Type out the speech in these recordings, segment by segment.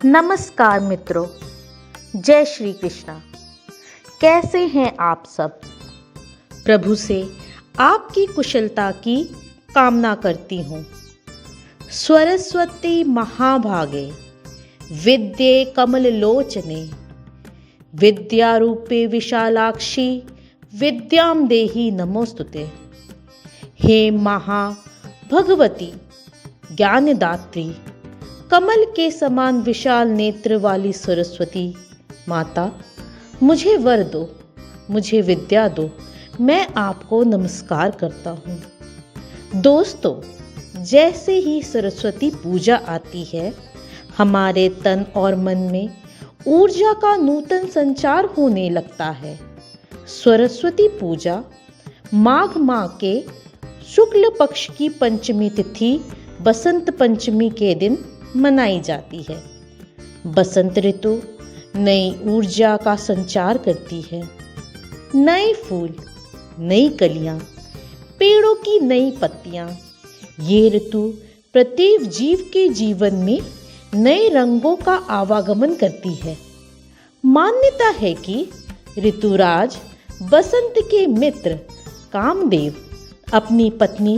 नमस्कार मित्रों, जय श्री कृष्णा। कैसे हैं आप सब? प्रभु से आपकी कुशलता की कामना करती हूँ। सरस्वती महाभागे विद्ये कमल लोचने विद्यारूपे विशालाक्षी विद्याम देहि नमोस्तुते। हे महा भगवती ज्ञानदात्री, कमल के समान विशाल नेत्र वाली सरस्वती माता, मुझे वर दो, मुझे विद्या दो। मैं आपको नमस्कार करता हूँ। दोस्तों, जैसे ही सरस्वती पूजा आती है, हमारे तन और मन में ऊर्जा का नूतन संचार होने लगता है। सरस्वती पूजा माघ माह के शुक्ल पक्ष की पंचमी तिथि बसंत पंचमी के दिन मनाई जाती है। बसंत ऋतु नई ऊर्जा का संचार करती है। नए फूल, नई कलियां, पेड़ों की नई पत्तियां। ये ऋतु प्रत्येक जीव के जीवन में नए रंगों का आवागमन करती है। मान्यता है कि ऋतुराज बसंत के मित्र कामदेव अपनी पत्नी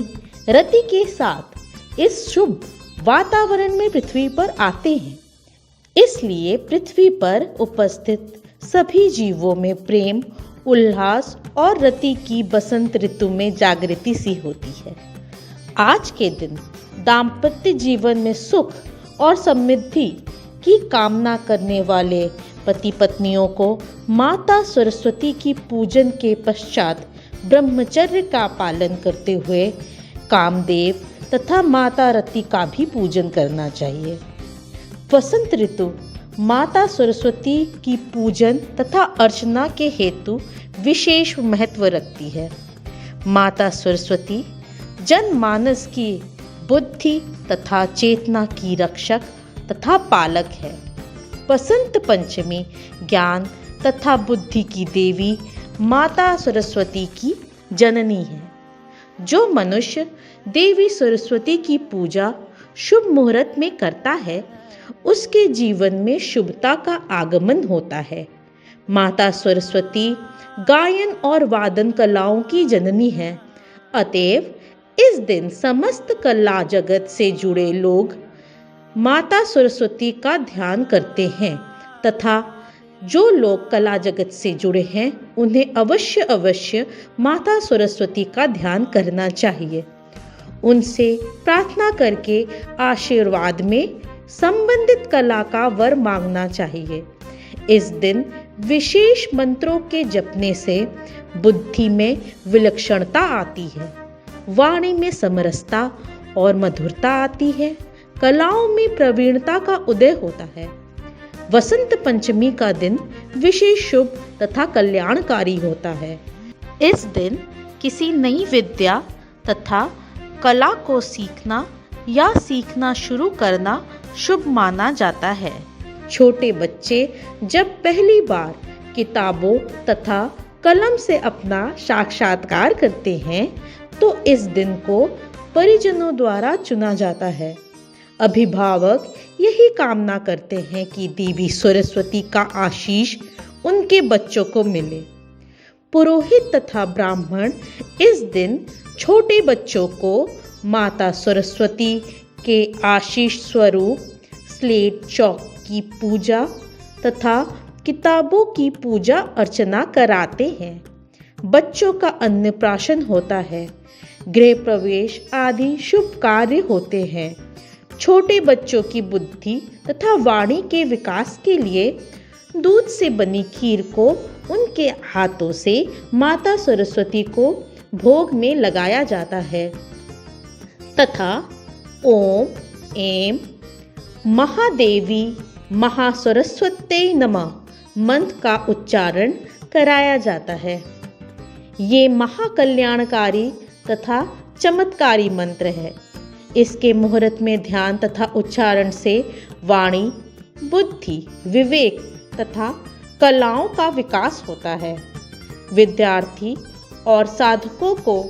रति के साथ इस शुभ वातावरण में पृथ्वी पर आते हैं। इसलिए पृथ्वी पर उपस्थित सभी जीवों में प्रेम, उल्लास और रति की बसंत ऋतु में जागृति सी होती है। आज के दिन दाम्पत्य जीवन में सुख और समृद्धि की कामना करने वाले पति पत्नियों को माता सरस्वती की पूजन के पश्चात ब्रह्मचर्य का पालन करते हुए कामदेव तथा माता रति का भी पूजन करना चाहिए। वसंत ऋतु माता सरस्वती की पूजन तथा अर्चना के हेतु विशेष महत्व रखती है। माता सरस्वती जनमानस की बुद्धि तथा चेतना की रक्षक तथा पालक है। बसंत पंचमी ज्ञान तथा बुद्धि की देवी माता सरस्वती की जननी है। जो मनुष्य देवी सरस्वती की पूजा शुभ मुहूर्त में करता है, उसके जीवन में शुभता का आगमन होता है। माता सरस्वती गायन और वादन कलाओं की जननी है। अतएव इस दिन समस्त कला जगत से जुड़े लोग माता सरस्वती का ध्यान करते हैं तथा जो लोग कला जगत से जुड़े हैं, उन्हें अवश्य माता सरस्वती का ध्यान करना चाहिए। उनसे प्रार्थना करके आशीर्वाद में संबंधित कला का वर मांगना चाहिए। इस दिन विशेष मंत्रों के जपने से बुद्धि में विलक्षणता आती है, वाणी में समरसता और मधुरता आती है, कलाओं में प्रवीणता का उदय होता है। वसंत पंचमी का दिन विशेष शुभ तथा कल्याणकारी होता है। इस दिन किसी नई विद्या तथा कला को सीखना या सीखना शुरू करना शुभ माना जाता है। छोटे बच्चे जब पहली बार किताबों तथा कलम से अपना साक्षात्कार करते हैं, तो इस दिन को परिजनों द्वारा चुना जाता है। अभिभावक यही कामना करते हैं कि देवी सरस्वती का आशीष उनके बच्चों को मिले। पुरोहित तथा ब्राह्मण इस दिन छोटे बच्चों को माता सरस्वती के आशीष स्वरूप स्लेट चौक की पूजा तथा किताबों की पूजा अर्चना कराते हैं। बच्चों का अन्नप्राशन होता है, गृह प्रवेश आदि शुभ कार्य होते हैं। छोटे बच्चों की बुद्धि तथा वाणी के विकास के लिए दूध से बनी खीर को उनके हाथों से माता सरस्वती को भोग में लगाया जाता है तथा ओम ऐं महादेवी महासरस्वत्यै नमः मंत्र का उच्चारण कराया जाता है। ये महाकल्याणकारी तथा चमत्कारी मंत्र है। इसके मुहूर्त में ध्यान तथा उच्चारण से वाणी, बुद्धि, विवेक तथा कलाओं का विकास होता है। विद्यार्थी और साधकों को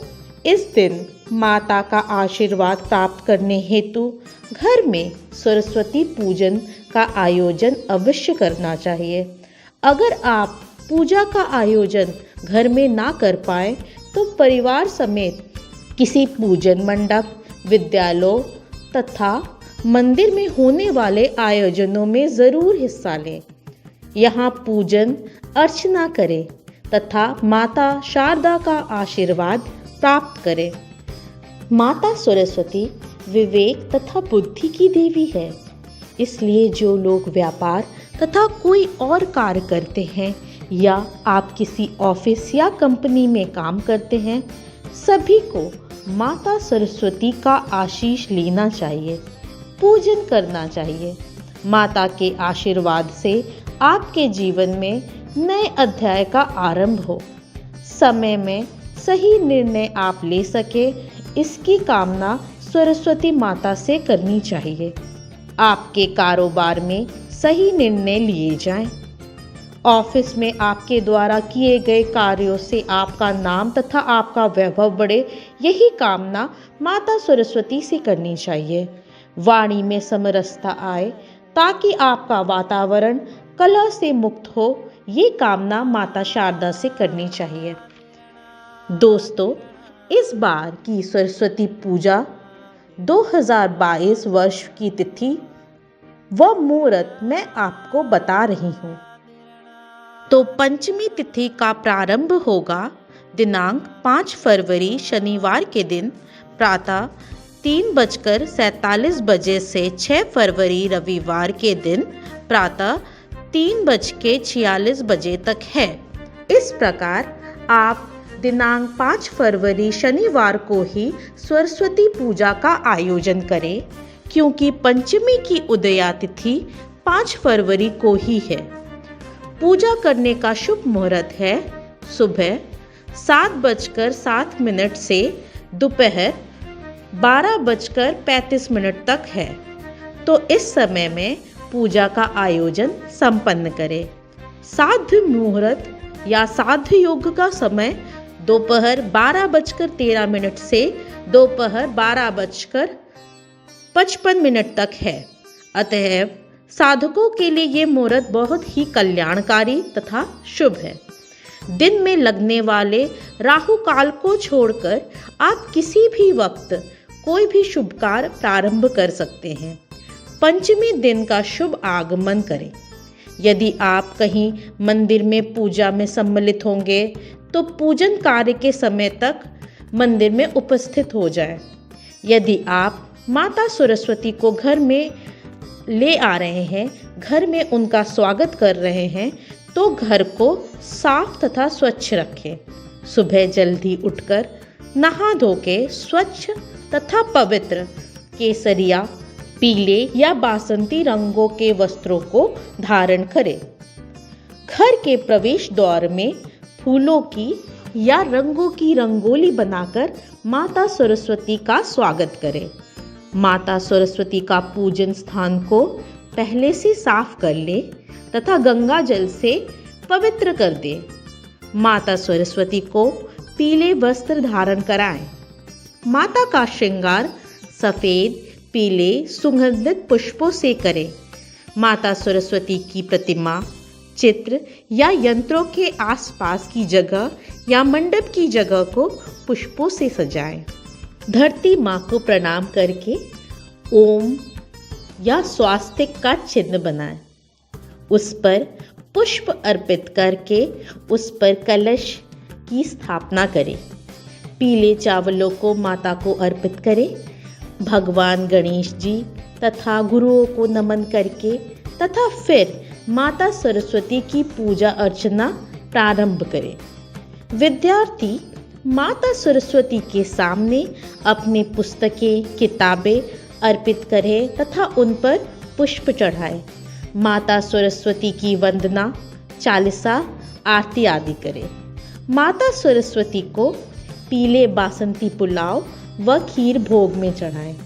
इस दिन माता का आशीर्वाद प्राप्त करने हेतु घर में सरस्वती पूजन का आयोजन अवश्य करना चाहिए। अगर आप पूजा का आयोजन घर में ना कर पाए तो परिवार समेत किसी पूजन मंडप, विद्यालयों तथा मंदिर में होने वाले आयोजनों में ज़रूर हिस्सा लें। यहाँ पूजन अर्चना करें तथा माता शारदा का आशीर्वाद प्राप्त करें। माता सरस्वती विवेक तथा बुद्धि की देवी है, इसलिए जो लोग व्यापार तथा कोई और कार्य करते हैं या आप किसी ऑफिस या कंपनी में काम करते हैं, सभी को माता सरस्वती का आशीष लेना चाहिए, पूजन करना चाहिए। माता के आशीर्वाद से आपके जीवन में नए अध्याय का आरंभ हो, समय में सही निर्णय आप ले सके, इसकी कामना सरस्वती माता से करनी चाहिए। आपके कारोबार में सही निर्णय लिए जाएं। ऑफिस में आपके द्वारा किए गए कार्यों से आपका नाम तथा आपका वैभव बढ़े, यही कामना माता सरस्वती से करनी चाहिए। वाणी में समरसता आए ताकि आपका वातावरण कलह से मुक्त हो, ये कामना माता शारदा से करनी चाहिए। दोस्तों, इस बार की सरस्वती पूजा 2022 वर्ष की तिथि व मुहूर्त मैं आपको बता रही हूँ। तो पंचमी तिथि का प्रारंभ होगा दिनांक 5 फरवरी शनिवार के दिन प्रातः 3:47 बजे से 6 फरवरी रविवार के दिन प्रातः 3:46 बजे तक है। इस प्रकार आप दिनांक 5 फरवरी शनिवार को ही सरस्वती पूजा का आयोजन करें, क्योंकि पंचमी की उदया तिथि 5 फरवरी को ही है। पूजा करने का शुभ मुहूर्त है सुबह 7:07 से दोपहर 12:35 तक है। तो इस समय में पूजा का आयोजन संपन्न करें। साध्य मुहूर्त या साध्य योग का समय दोपहर 12:13 से दोपहर 12:55 तक है। अतएव साधकों के लिए ये मुहूर्त बहुत ही कल्याणकारी तथा शुभ है। दिन में लगने वाले राहु काल को छोड़कर आप किसी भी वक्त कोई भी शुभ कार्य प्रारंभ कर सकते हैं। पंचमी दिन का शुभ आगमन करें। यदि आप कहीं मंदिर में पूजा में सम्मिलित होंगे तो पूजन कार्य के समय तक मंदिर में उपस्थित हो जाएं। यदि आप माता सरस्वती को घर में ले आ रहे हैं, घर में उनका स्वागत कर रहे हैं, तो घर को साफ तथा स्वच्छ रखें। सुबह जल्दी उठकर नहा धो के स्वच्छ तथा पवित्र केसरिया, पीले या बासंती रंगों के वस्त्रों को धारण करें। घर के प्रवेश द्वार में फूलों की या रंगों की रंगोली बनाकर माता सरस्वती का स्वागत करें। माता सरस्वती का पूजन स्थान को पहले से साफ कर ले तथा गंगा जल से पवित्र कर दे। माता सरस्वती को पीले वस्त्र धारण कराएं। माता का श्रृंगार सफेद, पीले सुगंधित पुष्पों से करें। माता सरस्वती की प्रतिमा, चित्र या यंत्रों के आसपास की जगह या मंडप की जगह को पुष्पों से सजाएं। धरती माँ को प्रणाम करके ओम या स्वास्तिक का चिन्ह बनाएं। उस पर पुष्प अर्पित करके उस पर कलश की स्थापना करें। पीले चावलों को माता को अर्पित करें। भगवान गणेश जी तथा गुरुओं को नमन करके तथा फिर माता सरस्वती की पूजा अर्चना प्रारंभ करें। विद्यार्थी माता सरस्वती के सामने अपनी पुस्तकें, किताबें अर्पित करें तथा उन पर पुष्प चढ़ाएं। माता सरस्वती की वंदना, चालीसा, आरती आदि करें। माता सरस्वती को पीले बासंती पुलाव व खीर भोग में चढ़ाएं।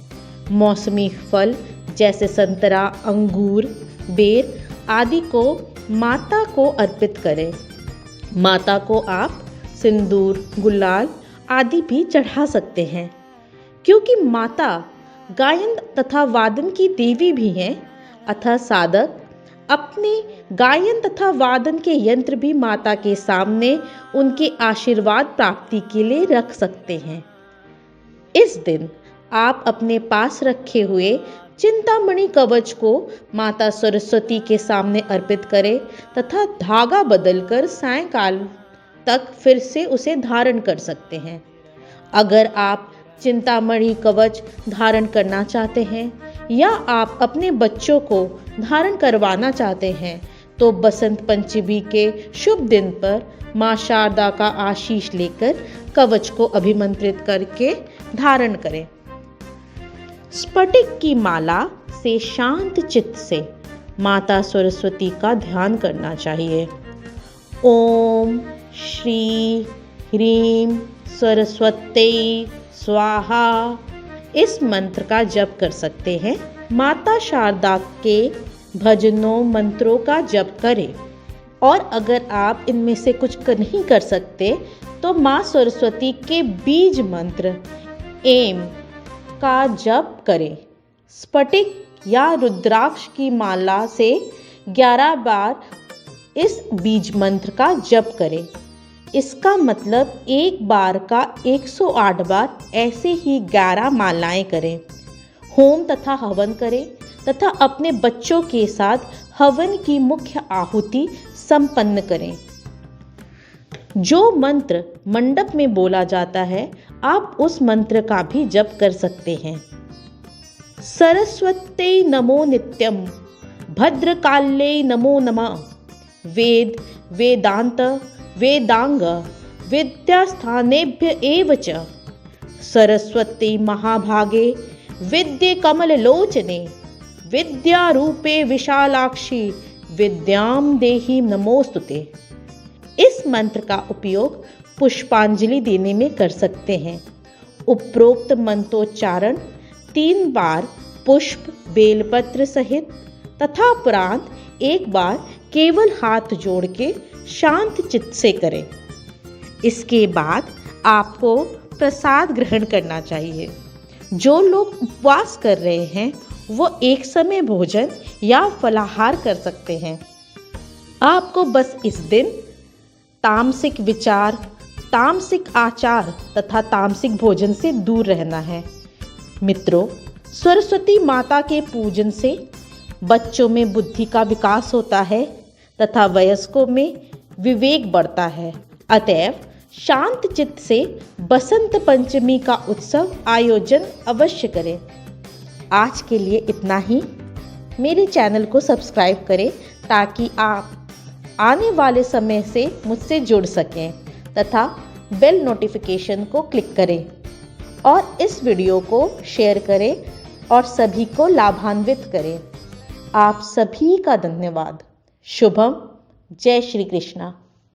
मौसमी फल जैसे संतरा, अंगूर, बेर आदि को माता को अर्पित करें। माता को आप सिंदूर, गुलाल आदि भी चढ़ा सकते हैं। क्योंकि माता गायन तथा वादन की देवी भी हैं, अतः साधक अपने गायन तथा वादन के यंत्र भी माता के सामने उनके आशीर्वाद प्राप्ति के लिए रख सकते हैं। इस दिन आप अपने पास रखे हुए चिंतामणि कवच को माता सरस्वती के सामने अर्पित करें तथा धागा बदलकर सायंकाल तक फिर से उसे धारण कर सकते हैं। अगर आप चिंतामणि कवच धारण करना चाहते हैं या आप अपने बच्चों को धारण करवाना चाहते हैं तो बसंत पंचमी के शुभ दिन पर मां शारदा का आशीष लेकर कवच को अभिमंत्रित करके धारण करें। स्फटिक की माला से शांत चित्त से माता सरस्वती का ध्यान करना चाहिए। ओम श्री ह्रीं सरस्वती स्वाहा इस मंत्र का जप कर सकते हैं। माता शारदा के भजनों मंत्रों का जप करें और अगर आप इनमें से कुछ नहीं कर सकते तो मां सरस्वती के बीज मंत्र एम का जप करें। स्फटिक या रुद्राक्ष की माला से 11 बार इस बीज मंत्र का जप करें। इसका मतलब एक बार का 108 बार ऐसे ही 11 मालाएं करें। होम तथा हवन करें तथा अपने बच्चों के साथ हवन की मुख्य आहुति संपन्न करें। जो मंत्र मंडप में बोला जाता है आप उस मंत्र का भी जप कर सकते हैं। सरस्वत्यै नमो नित्यं भद्रकाल्यै नमो नमः वेद वेदांत वेदांग विद्यास्थानेभ्य एव च सरस्वती महाभागे विद्ये कमललोचने विद्यारूपे विशालाक्षी विद्यां देहि नमोस्तुते। इस मंत्र का उपयोग पुष्पांजलि देने में कर सकते हैं। उपरोक्त मंत्रोच्चारण 3 बार पुष्प बेलपत्र सहित तथा उपरांत 1 बार केवल हाथ जोड़ के शांत चित्त से करें। इसके बाद आपको प्रसाद ग्रहण करना चाहिए। जो लोग उपवास कर रहे हैं वो एक समय भोजन या फलाहार कर सकते हैं। आपको बस इस दिन तामसिक विचार, तामसिक आचार तथा तामसिक भोजन से दूर रहना है। मित्रों, सरस्वती माता के पूजन से बच्चों में बुद्धि का विकास होता है तथा वयस्कों में विवेक बढ़ता है। अतएव शांत चित्त से बसंत पंचमी का उत्सव आयोजन अवश्य करें। आज के लिए इतना ही। मेरे चैनल को सब्सक्राइब करें ताकि आप आने वाले समय से मुझसे जुड़ सकें तथा बेल नोटिफिकेशन को क्लिक करें और इस वीडियो को शेयर करें और सभी को लाभान्वित करें। आप सभी का धन्यवाद। शुभम। जय श्री कृष्णा।